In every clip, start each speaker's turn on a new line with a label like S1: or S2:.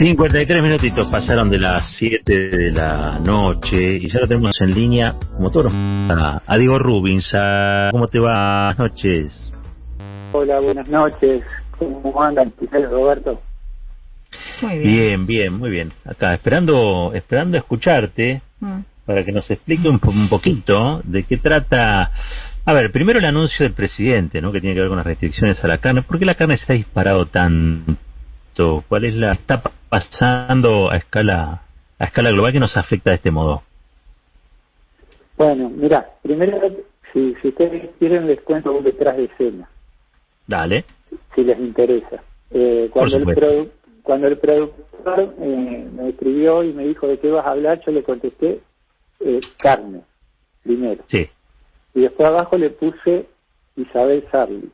S1: 53 minutitos pasaron de las 7 de la noche y ya lo tenemos en línea, como todos a Diego Rubins. ¿Cómo te va? Buenas noches.
S2: Hola, buenas noches. ¿Cómo andan, Roberto?
S3: Muy bien.
S1: Bien, muy bien. Acá, esperando escucharte para que nos explique un poquito de qué trata. A ver, primero el anuncio del presidente, ¿no? Que tiene que ver con las restricciones a la carne. ¿Por qué la carne se ha disparado tanto? ¿Cuál es la está pasando a escala global que nos afecta de este modo?
S2: Bueno, mira, primero, si ustedes quieren, les cuento un detrás de escena.
S1: Dale.
S2: Si les interesa. Cuando el productor me escribió y me dijo de qué vas a hablar, yo le contesté carne, primero.
S1: Sí.
S2: Y después abajo le puse Isabel Sarli.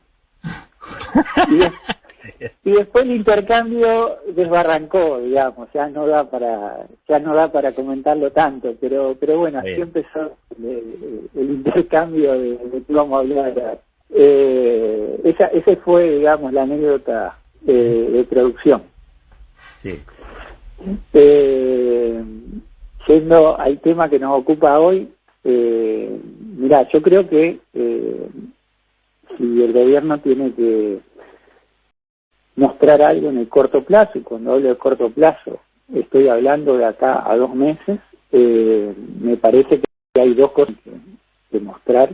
S2: Y después el intercambio desbarrancó, digamos, ya no da para comentarlo tanto, pero bueno, así empezó el intercambio de qué vamos a hablar. Ese fue, digamos, la anécdota de producción.
S1: Sí.
S2: Yendo al tema que nos ocupa hoy, mirá, yo creo que si el gobierno tiene que mostrar algo en el corto plazo, y cuando hablo de corto plazo estoy hablando de acá a 2 meses, me parece que hay 2 cosas que mostrar,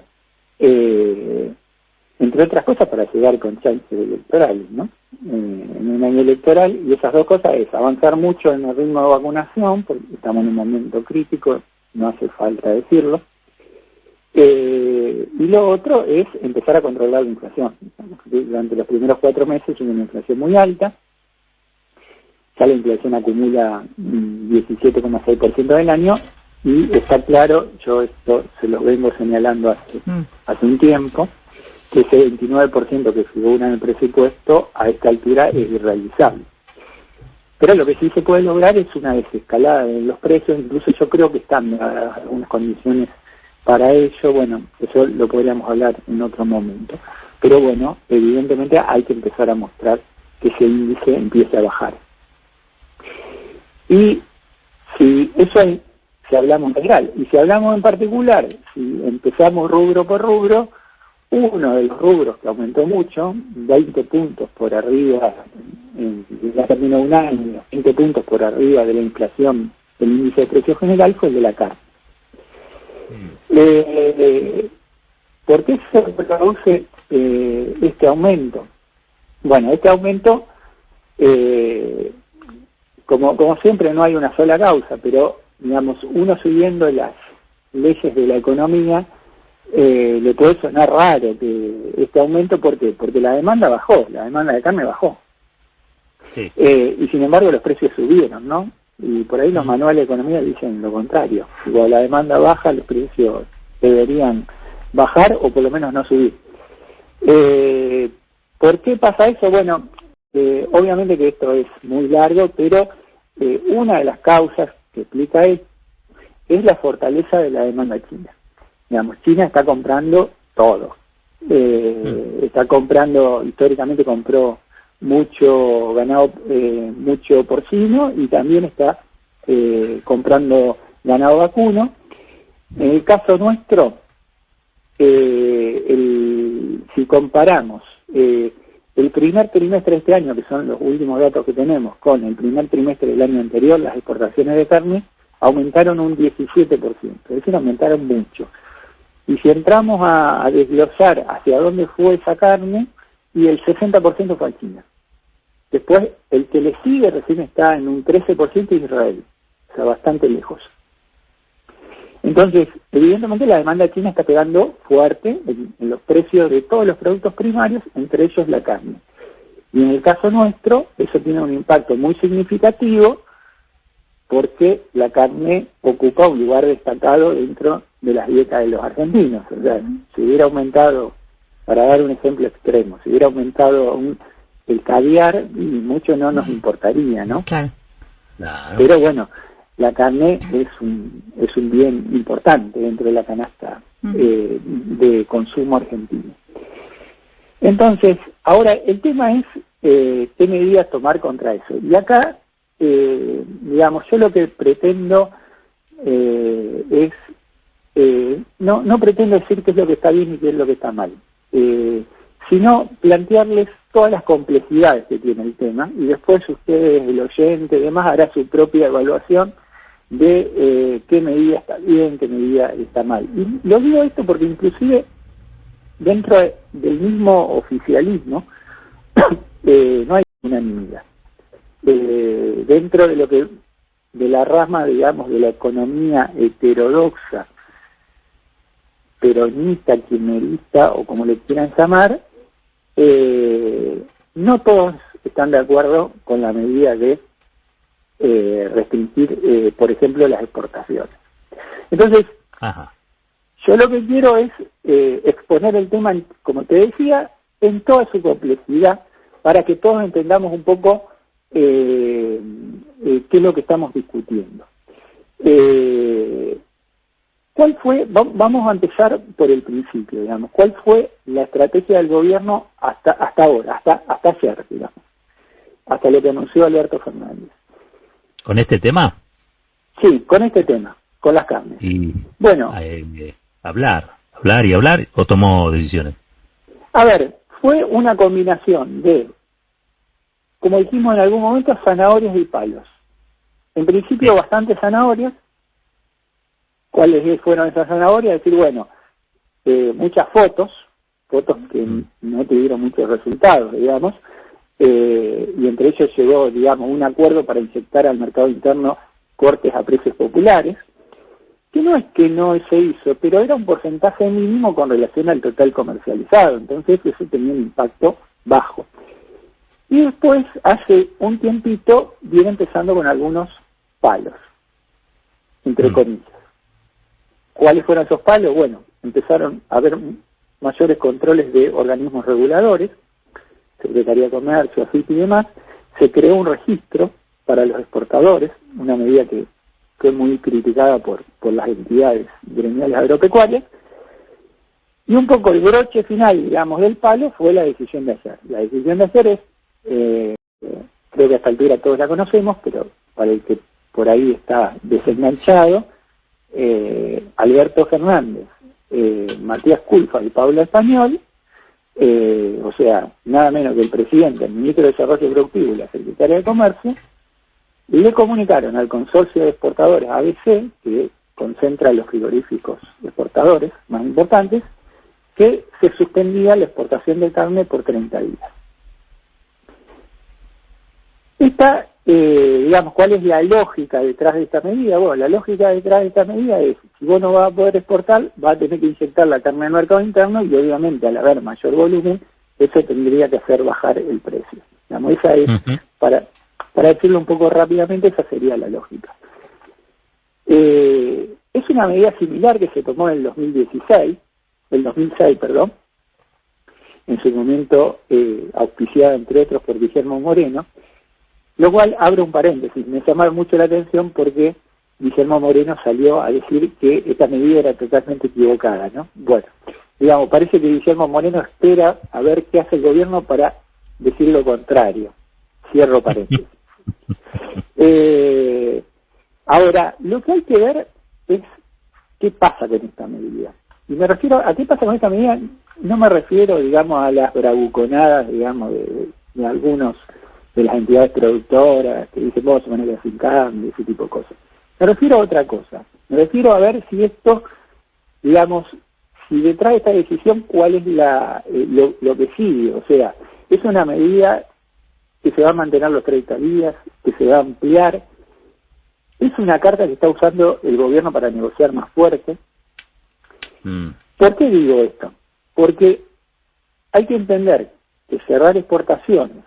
S2: entre otras cosas para llegar con chances electorales, ¿no? En un año electoral, y esas 2 cosas es avanzar mucho en el ritmo de vacunación, porque estamos en un momento crítico, no hace falta decirlo, y lo otro es empezar a controlar la inflación. Durante los primeros 4 meses hubo una inflación muy alta, ya la inflación acumula 17,6% del año, y está claro, yo esto se lo vengo señalando hace un tiempo, que ese 29% que figura en el presupuesto a esta altura es irrealizable. Pero lo que sí se puede lograr es una desescalada en los precios, incluso yo creo que están dadas algunas condiciones para ello. Bueno, eso lo podríamos hablar en otro momento. Pero bueno, evidentemente hay que empezar a mostrar que ese índice empiece a bajar. Y si eso es, si hablamos en general, y si hablamos en particular, si empezamos rubro por rubro, uno de los rubros que aumentó mucho, 20 puntos por arriba, ya terminó un año, 20 puntos por arriba de la inflación del índice de precios general, fue el de la carne. ¿Por qué se produce este aumento? Bueno, este aumento, como siempre, no hay una sola causa, pero digamos, uno siguiendo las leyes de la economía, le puede sonar raro que este aumento, ¿por qué? Porque la demanda bajó, la demanda de carne bajó. Sí. Y sin embargo los precios subieron, ¿no? Y por ahí los manuales de economía dicen lo contrario. Cuando la demanda baja, los precios deberían bajar o por lo menos no subir. ¿Por qué pasa eso? Bueno, obviamente que esto es muy largo, pero una de las causas que explica esto es la fortaleza de la demanda china. Digamos, China está comprando todo. Está comprando, históricamente compró mucho ganado, mucho porcino, y también está comprando ganado vacuno. En el caso nuestro, si comparamos el primer trimestre de este año, que son los últimos datos que tenemos, con el primer trimestre del año anterior, las exportaciones de carne aumentaron un 17%, es decir, aumentaron mucho. Y si entramos a desglosar hacia dónde fue esa carne, y el 60% fue a China. Después, el que le sigue recién está en un 13% Israel, o sea, bastante lejos. Entonces, evidentemente la demanda china está pegando fuerte en los precios de todos los productos primarios, entre ellos la carne. Y en el caso nuestro, eso tiene un impacto muy significativo, porque la carne ocupa un lugar destacado dentro de las dietas de los argentinos. O sea, si hubiera aumentado, para dar un ejemplo extremo, si hubiera aumentado el caviar, mucho no nos importaría, ¿no?
S3: Claro.
S2: Pero bueno, la carne es un bien importante dentro de la canasta de consumo argentino. Entonces, ahora el tema es qué medidas tomar contra eso. Y acá digamos, yo lo que pretendo no pretendo decir qué es lo que está bien y qué es lo que está mal, sino plantearles todas las complejidades que tiene el tema, y después ustedes, el oyente y demás, hará su propia evaluación de qué medida está bien, qué medida está mal. Y lo digo esto porque inclusive dentro del mismo oficialismo no hay unanimidad. Dentro de lo que de la rama, digamos, de la economía heterodoxa, peronista, kirchnerista o como le quieran llamar, no todos están de acuerdo con la medida de restringir, por ejemplo, las exportaciones. Entonces, yo lo que quiero es exponer el tema, como te decía, en toda su complejidad, para que todos entendamos un poco qué es lo que estamos discutiendo. ¿Cuál fue? Vamos a empezar por el principio, digamos. ¿Cuál fue la estrategia del gobierno hasta ahora, hasta ayer, digamos? Hasta lo que anunció Alberto Fernández.
S1: ¿Con este tema?
S2: Sí, con este tema, con las carnes.
S1: Y
S2: bueno,
S1: hablar, o tomó decisiones.
S2: A ver, fue una combinación de, como dijimos en algún momento, zanahorias y palos. En principio, bastantes zanahorias. ¿Cuáles fueron esas zanahorias? Es decir, bueno, muchas fotos que no tuvieron muchos resultados, digamos, y entre ellos llegó, digamos, un acuerdo para inyectar al mercado interno cortes a precios populares, que no es que no se hizo, pero era un porcentaje mínimo con relación al total comercializado, entonces eso tenía un impacto bajo. Y después, hace un tiempito, viene empezando con algunos palos, entre comillas. ¿Cuáles fueron esos palos? Bueno, empezaron a haber mayores controles de organismos reguladores, Secretaría de Comercio, AFIP y demás. Se creó un registro para los exportadores, una medida que fue muy criticada por las entidades gremiales agropecuarias, y un poco el broche final, digamos, del palo fue la decisión de ayer. La decisión de ayer es, creo que a esta altura todos la conocemos, pero para el que por ahí está desenganchado, Alberto Fernández, Matías Culfas y Paula Español, o sea, nada menos que el presidente, el ministro de Desarrollo Productivo y la secretaria de Comercio, le comunicaron al consorcio de exportadores ABC, que concentra los frigoríficos exportadores más importantes, que se suspendía la exportación de carne por 30 días. Digamos, ¿cuál es la lógica detrás de esta medida? Bueno, la lógica detrás de esta medida es, si vos no vas a poder exportar, vas a tener que inyectar la carne en el mercado interno y obviamente al haber mayor volumen, eso tendría que hacer bajar el precio. Digamos, esa es, para decirlo un poco rápidamente, esa sería la lógica. Es una medida similar que se tomó en el 2006, en su momento auspiciada entre otros por Guillermo Moreno, lo cual abre un paréntesis. Me llama mucho la atención porque Guillermo Moreno salió a decir que esta medida era totalmente equivocada, ¿no? Bueno, digamos, parece que Guillermo Moreno espera a ver qué hace el gobierno para decir lo contrario. Cierro paréntesis. Ahora, lo que hay que ver es qué pasa con esta medida. Y me refiero a qué pasa con esta medida, no me refiero, digamos, a las bravuconadas, digamos, de algunos de las entidades productoras que dicen, vos se van a quedar sin carne, ese tipo de cosas. Me refiero a otra cosa. Me refiero a ver si esto, digamos, si detrás de esta decisión, cuál es lo que sigue. O sea, es una medida que se va a mantener los 30 días, que se va a ampliar. Es una carta que está usando el gobierno para negociar más fuerte. ¿Por qué digo esto? Porque hay que entender que cerrar exportaciones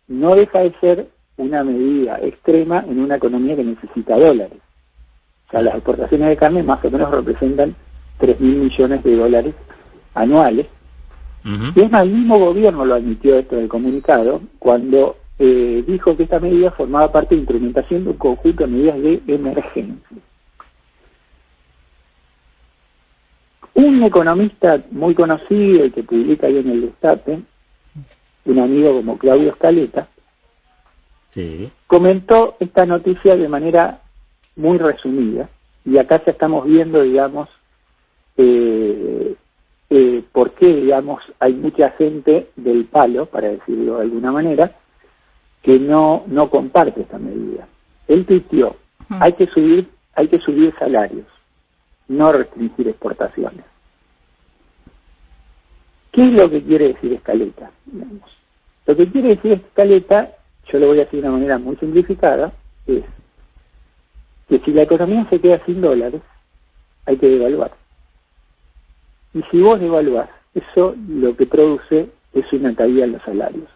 S2: no deja de ser una medida extrema en una economía que necesita dólares. O sea, las exportaciones de carne más o menos representan 3.000 millones de dólares anuales. Y es más, el mismo gobierno lo admitió esto en el comunicado cuando dijo que esta medida formaba parte de implementación de un conjunto de medidas de emergencia. Un economista muy conocido y que publica ahí en el Destape, un amigo como Claudio Scaleta,
S1: sí,
S2: comentó esta noticia de manera muy resumida, y acá ya estamos viendo, digamos, por qué, digamos, hay mucha gente del palo, para decirlo de alguna manera, que no comparte esta medida. Él tuiteó, hay que subir salarios, no restringir exportaciones. ¿Qué es lo que quiere decir Scaletta? Digamos? Lo que quiere decir Scaletta, yo lo voy a decir de una manera muy simplificada, es que si la economía se queda sin dólares, hay que devaluar. Y si vos devaluás, eso lo que produce es una caída en los salarios.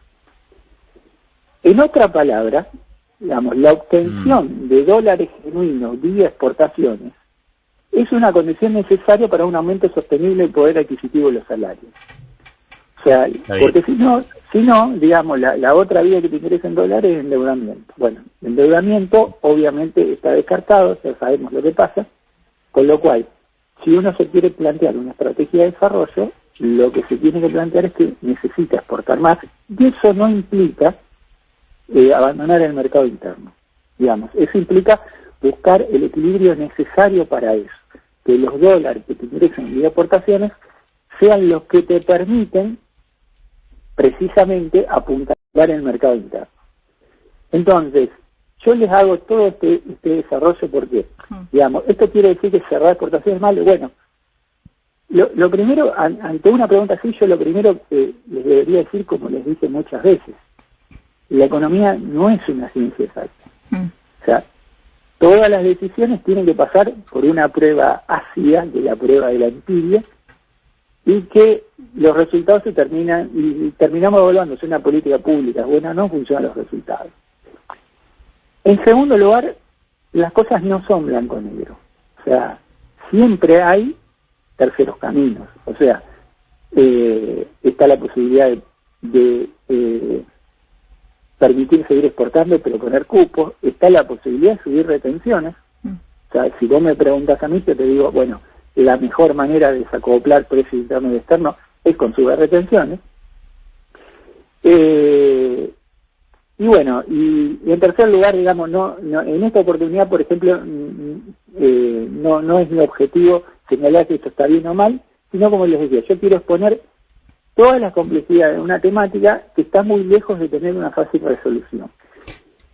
S2: En otra palabra, digamos, la obtención de dólares genuinos vía exportaciones es una condición necesaria para un aumento sostenible del poder adquisitivo de los salarios. O sea, porque si no, digamos, la otra vía que te interesa en dólares es endeudamiento. Bueno, el endeudamiento obviamente está descartado, ya sabemos lo que pasa, con lo cual, si uno se quiere plantear una estrategia de desarrollo, lo que se tiene que plantear es que necesita exportar más, y eso no implica abandonar el mercado interno. Digamos, eso implica buscar el equilibrio necesario para eso, que los dólares que te ingresan vía exportaciones sean los que te permiten precisamente apuntalar el mercado interno. Entonces, yo les hago todo este desarrollo porque, digamos, esto quiere decir que cerrar exportaciones es malo. Bueno, lo primero, ante una pregunta así, yo lo primero que les debería decir, como les dije muchas veces, la economía no es una ciencia exacta. O sea, todas las decisiones tienen que pasar por una prueba ácida, que es la prueba de la empiria, y que los resultados se terminan, y terminamos evaluando si una política pública es buena o no, funcionan los resultados. En segundo lugar, las cosas no son blanco-negro. O sea, siempre hay terceros caminos. O sea, está la posibilidad de permitir seguir exportando, pero poner cupos. Está la posibilidad de subir retenciones. O sea, si vos me preguntas a mí, yo te digo, bueno, la mejor manera de desacoplar precios internos y externos es con subir retenciones. Y bueno, y en tercer lugar, digamos, no en esta oportunidad, por ejemplo, no es mi objetivo señalar que esto está bien o mal, sino, como les decía, yo quiero exponer todas las complejidades de una temática que está muy lejos de tener una fácil resolución.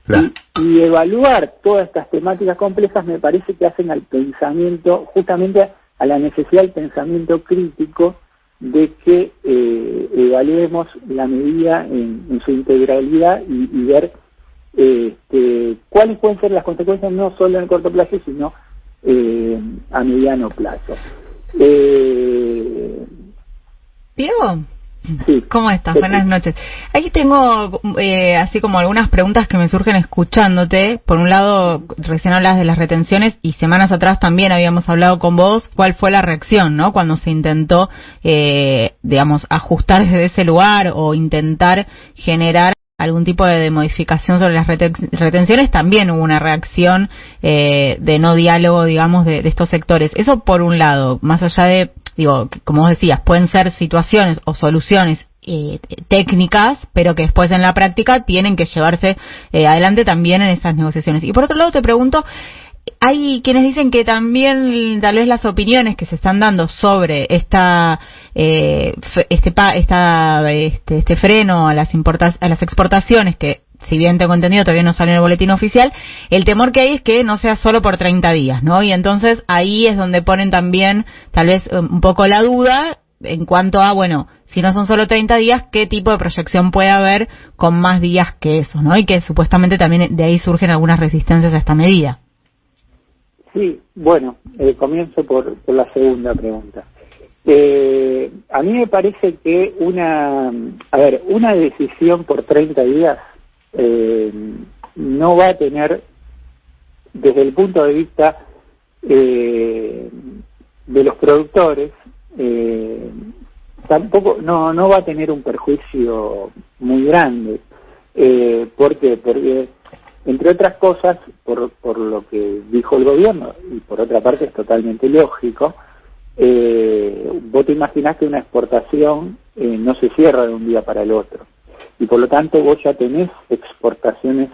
S2: Claro. Y evaluar todas estas temáticas complejas me parece que hacen al pensamiento, justamente a la necesidad del pensamiento crítico, de que evaluemos la medida en su integralidad y ver cuáles pueden ser las consecuencias, no solo en el corto plazo, sino a mediano plazo.
S3: Diego,
S2: sí.
S3: ¿Cómo estás? Buenas noches. Aquí tengo así como algunas preguntas que me surgen escuchándote. Por un lado, recién hablas de las retenciones y semanas atrás también habíamos hablado con vos. ¿Cuál fue la reacción, no? Cuando se intentó, digamos, ajustar desde ese lugar o intentar generar algún tipo de modificación sobre las retenciones, también hubo una reacción de no diálogo, digamos, de estos sectores. Eso por un lado, más allá de, digo, como vos decías, pueden ser situaciones o soluciones técnicas, pero que después en la práctica tienen que llevarse adelante también en esas negociaciones. Y por otro lado te pregunto, hay quienes dicen que también tal vez las opiniones que se están dando sobre este freno a las exportaciones, que si bien tengo entendido todavía no sale en el boletín oficial, el temor que hay es que no sea solo por 30 días, ¿no? Y entonces ahí es donde ponen también tal vez un poco la duda en cuanto a, bueno, si no son solo 30 días, ¿qué tipo de proyección puede haber con más días que eso, ¿no? Y que supuestamente también de ahí surgen algunas resistencias a esta medida.
S2: Sí, bueno, comienzo por la segunda pregunta. A mí me parece que una decisión por 30 días no va a tener, desde el punto de vista de los productores, tampoco no va a tener un perjuicio muy grande. ¿Por qué? Porque, entre otras cosas, por lo que dijo el gobierno, y por otra parte es totalmente lógico, vos te imaginás que una exportación no se cierra de un día para el otro, y por lo tanto vos ya tenés exportaciones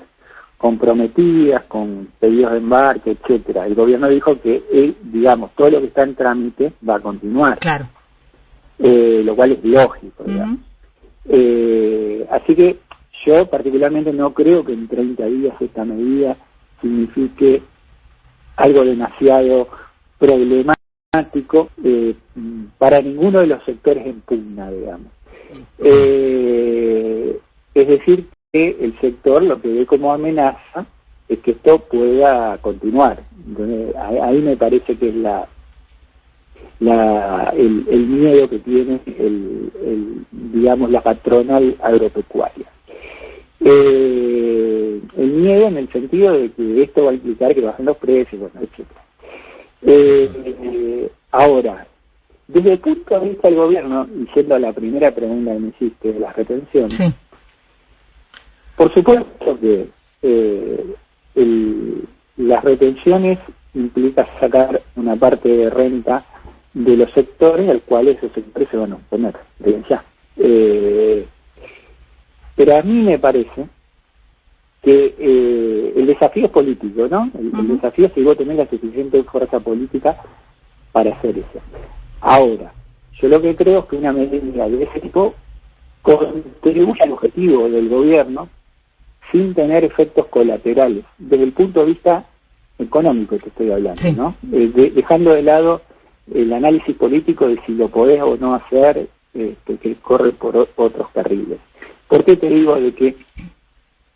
S2: comprometidas, con pedidos de embarque, etcétera. El gobierno dijo que, digamos, todo lo que está en trámite va a continuar.
S3: Claro.
S2: Lo cual es lógico, digamos. Así que yo particularmente no creo que en 30 días esta medida signifique algo demasiado problemático para ninguno de los sectores en pugna, digamos. Es decir, que el sector lo que ve como amenaza es que esto pueda continuar. Entonces, ahí me parece que es el miedo que tiene digamos, la patronal agropecuaria. El miedo en el sentido de que esto va a implicar que bajen los precios, bueno, etcétera. Ahora, desde el punto de vista del gobierno, y yendo a la primera pregunta que me hiciste de las retenciones, sí. Por supuesto que las retenciones implica sacar una parte de renta de los sectores al cual esos sectores se van a oponer, ya. Pero a mí me parece que el desafío es político, ¿no? El desafío es si vos tenés la suficiente fuerza política para hacer eso. Ahora, yo lo que creo es que una medida de ese tipo contribuye al objetivo del gobierno sin tener efectos colaterales, desde el punto de vista económico que estoy hablando, sí. ¿No? Dejando de lado el análisis político de si lo podés o no hacer, que corre por otros carriles. ¿Por qué te digo de que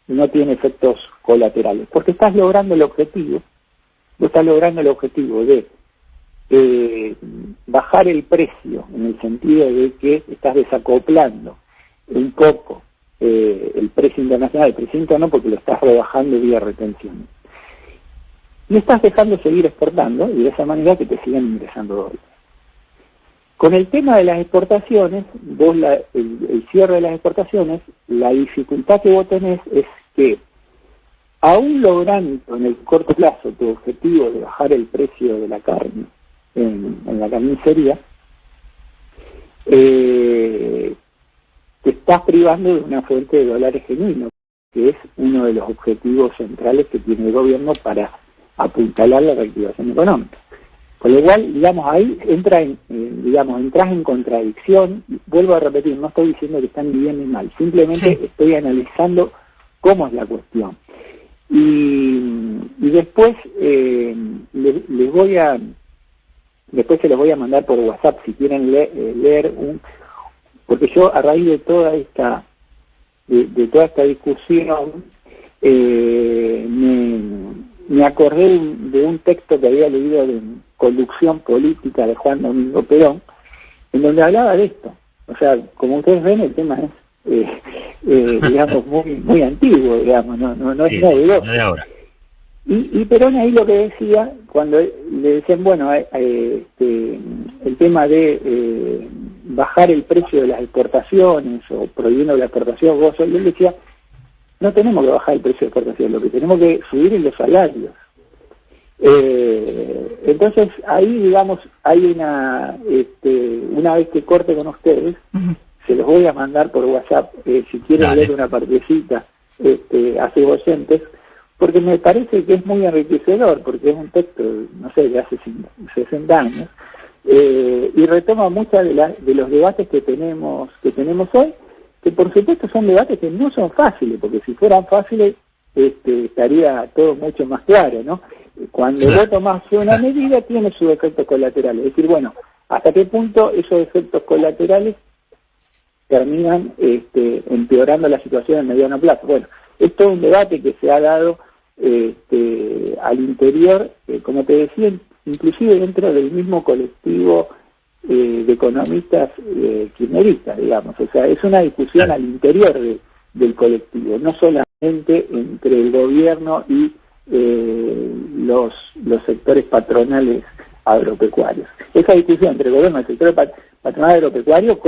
S2: no tiene efectos colaterales? Porque estás logrando el objetivo, de bajar el precio, en el sentido de que estás desacoplando un poco el precio internacional, el precio interno, porque lo estás rebajando vía retención. Y estás dejando seguir exportando, y de esa manera que te siguen ingresando dólares. Con el tema de las exportaciones, vos el cierre de las exportaciones, la dificultad que vos tenés es que, aún logrando en el corto plazo tu objetivo de bajar el precio de la carne en la carnicería, te estás privando de una fuente de dólares genuinos, que es uno de los objetivos centrales que tiene el gobierno para apuntalar la reactivación económica. Con lo cual, digamos, ahí entras en contradicción. Vuelvo a repetir, no estoy diciendo que están bien ni mal, simplemente sí. Estoy analizando cómo es la cuestión. Y después después se los voy a mandar por WhatsApp si quieren leer porque yo a raíz de toda esta discusión me acordé de un texto que había leído de Conducción Política de Juan Domingo Perón, en donde hablaba de esto. O sea, como ustedes ven, el tema es digamos, muy antiguo, digamos, no es novedoso. Y Perón ahí lo que decía, cuando le decían, bueno, el tema de bajar el precio de las exportaciones o prohibiendo la exportación, y él decía, no tenemos que bajar el precio de exportación, lo que tenemos que subir es los salarios. Entonces ahí, digamos, hay una vez que corte con ustedes, se los voy a mandar por WhatsApp, si quieren leer una partecita a sus oyentes, porque me parece que es muy enriquecedor, porque es un texto, no sé, de hace 60 años, y retoma muchos de los debates que tenemos hoy, que por supuesto son debates que no son fáciles, porque si fueran fáciles estaría todo mucho más claro, ¿no? Cuando vos tomás una medida tiene sus efectos colaterales, es decir, bueno, hasta qué punto esos efectos colaterales terminan empeorando la situación en mediano plazo. Bueno, esto es un debate que se ha dado al interior, como te decía, inclusive dentro del mismo colectivo de economistas kirchneristas, digamos. O sea, es una discusión al interior del colectivo, no solamente entre el gobierno y los sectores patronales agropecuarios. Esa discusión entre el gobierno y el sector patronal agropecuario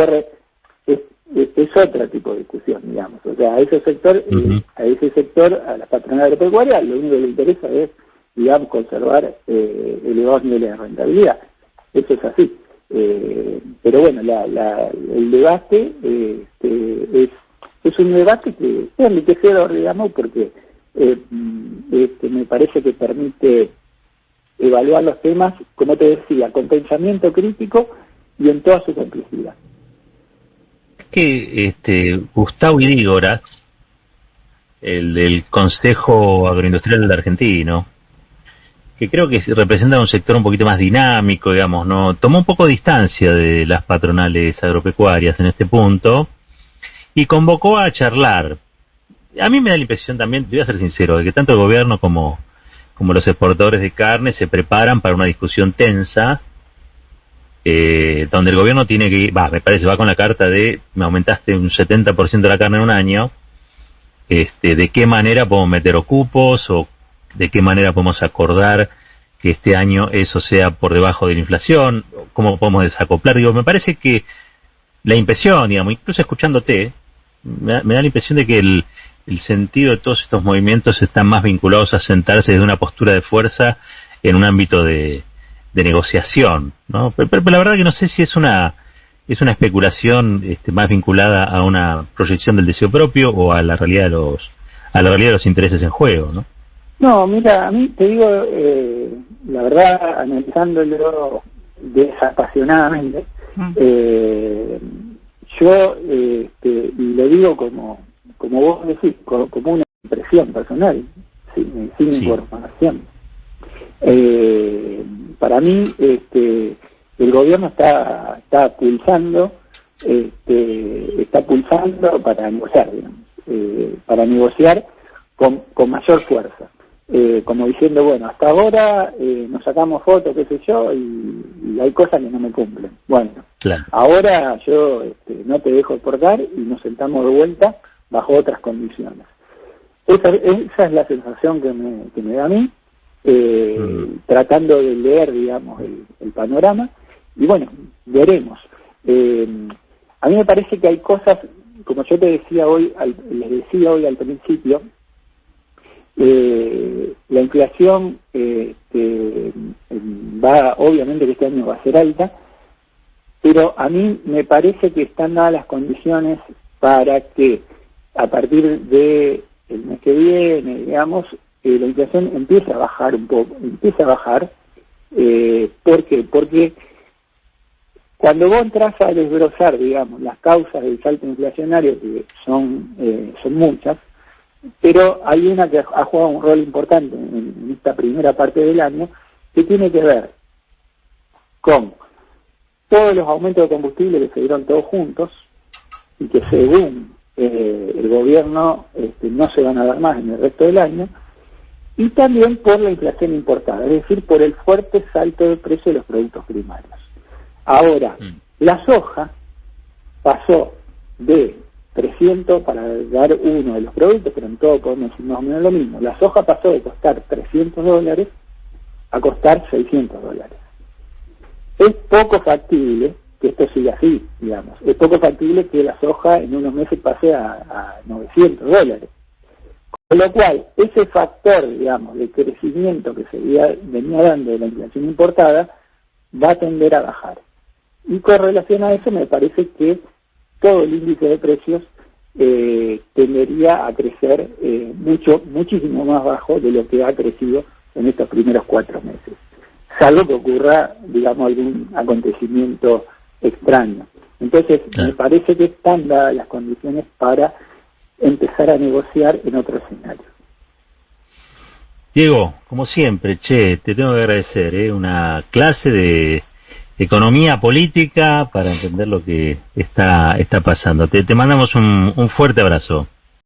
S2: es otro tipo de discusión, digamos. O sea, a ese sector, a la patronal agropecuaria, lo único que le interesa es, digamos, conservar elevados niveles de rentabilidad. Eso es así. Pero bueno, el debate es un debate que es enriquecedor, digamos, porque me parece que permite evaluar los temas, como te decía, con pensamiento crítico y en toda su complejidad.
S1: Es que Gustavo Idígoras, el del Consejo Agroindustrial Argentino, que creo que representa un sector un poquito más dinámico, digamos, ¿no? Tomó un poco de distancia de las patronales agropecuarias en este punto y convocó a charlar. A mí me da la impresión también, te voy a ser sincero, de que tanto el gobierno como los exportadores de carne se preparan para una discusión tensa, donde el gobierno tiene que, me parece, va con la carta de me aumentaste un 70% de la carne en un año, de qué manera podemos meter o cupos o de qué manera podemos acordar que este año eso sea por debajo de la inflación, cómo podemos desacoplar. Digo, me parece que la impresión, digamos, incluso escuchándote, me da la impresión de que el sentido de todos estos movimientos están más vinculados a sentarse desde una postura de fuerza en un ámbito de negociación, ¿no? Pero la verdad que no sé si es una especulación más vinculada a una proyección del deseo propio o a la realidad de los intereses en juego, ¿no?
S2: No, mira, a mí te digo, la verdad, analizándolo desapasionadamente, yo y lo digo como vos decís, como una impresión personal, sin información. Para mí, el gobierno está pulsando para negociar, digamos, para negociar con mayor fuerza. Como diciendo, bueno, hasta ahora nos sacamos fotos, qué sé yo, y hay cosas que no me cumplen. Bueno,
S1: claro. Ahora
S2: yo no te dejo exportar y nos sentamos de vuelta bajo otras condiciones. Esa es la sensación que me da a mí, tratando de leer, digamos, el panorama, y bueno, veremos. A mí me parece que hay cosas, como yo les decía hoy al principio, la inflación obviamente que este año va a ser alta, pero a mí me parece que están dadas las condiciones para que a partir de el mes que viene, digamos, la inflación empieza a bajar un poco, ¿por qué? Porque cuando vos entras a desbrozar, digamos, las causas del salto inflacionario, que son muchas, pero hay una que ha jugado un rol importante en esta primera parte del año, que tiene que ver con todos los aumentos de combustible que se dieron todos juntos, y que según el gobierno no se van a dar más en el resto del año, y también por la inflación importada, es decir, por el fuerte salto de precio de los productos primarios. Ahora, la soja pasó de 300, para dar uno de los productos, pero en todo podemos decir más o menos lo mismo, la soja pasó de costar $300 a costar $600. Es poco factible que esto siga así, digamos. Es poco factible que la soja en unos meses pase a $900. Con lo cual, ese factor, digamos, de crecimiento que se venía dando de la inflación importada, va a tender a bajar. Y con relación a eso, me parece que todo el índice de precios tendería a crecer muchísimo más bajo de lo que ha crecido en estos primeros 4 meses. Salvo que ocurra, digamos, algún acontecimiento extraño. Entonces, me parece que están dadas las condiciones para empezar a negociar en otro escenario.
S1: Diego, como siempre, te tengo que agradecer, una clase de economía política para entender lo que está pasando. Te mandamos un fuerte abrazo.